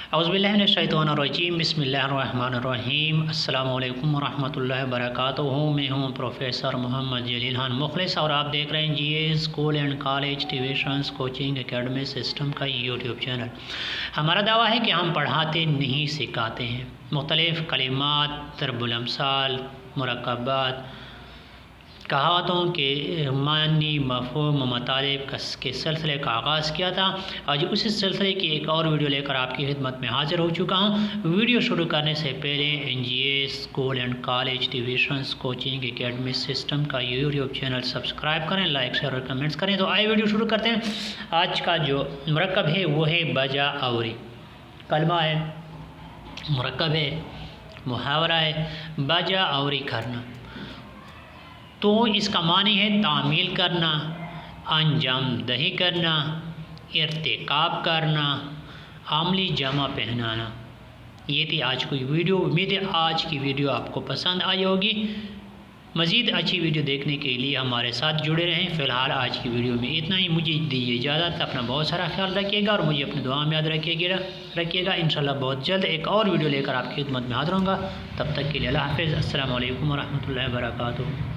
अऊज़ुबिल्लाहिमिनश्शैतानिर्रजीम बिस्मिल्लाहिर्रहमानिर्रहीम। अस्सलामु अलैकुम वरहमतुल्लाहि वबरकातुहू। मैं हूँ प्रोफेसर मोहम्मद जलील खान मुखलिस और आप देख रहे हैं GS school and college tuitions coaching academy system का यूट्यूब चैनल। हमारा दावा है कि हम पढ़ाते नहीं सिखाते हैं। मुख्तलिफ़ कलिमात, ज़रबुल अम्साल, मुरक्कबात, कहावतों के मानी, मफ़हूम, मतालिब के सिलसिले का आगाज़ किया था। आज उसी सिलसिले की एक और वीडियो लेकर आपकी खिदमत में हाज़िर हो चुका हूँ। वीडियो शुरू करने से पहले NGS school and college tuitions coaching academy system का यूट्यूब चैनल सब्सक्राइब करें, लाइक शेयर और कमेंट्स करें। तो आइए वीडियो शुरू करते हैं। आज का जो मुरक्कब है वो है बजा आवरी। कलमा है, मुरक्कब है, मुहावरा है, बजा आवरी करना। तो इसका मानी है तामील करना, अंजाम दही करना, इर्तिकाब करना, आमली जमा पहनाना। ये थी आज की वीडियो। उम्मीद है आज की वीडियो आपको पसंद आई होगी। मज़ीद अच्छी वीडियो देखने के लिए हमारे साथ जुड़े रहें। फ़िलहाल आज की वीडियो में इतना ही। मुझे दीजिए इजाज़त। अपना बहुत सारा ख्याल रखिएगा और मुझे अपनी दुआ में याद रखिएगा। इंशाल्लाह बहुत जल्द एक और वीडियो लेकर आपकी खिदमत में हाज़िर होऊंगा। तब तक के लिए अल्लाह हाफ़िज़। अस्सलामु अलैकुम वरहमतुल्लाहि वबरकातुहू।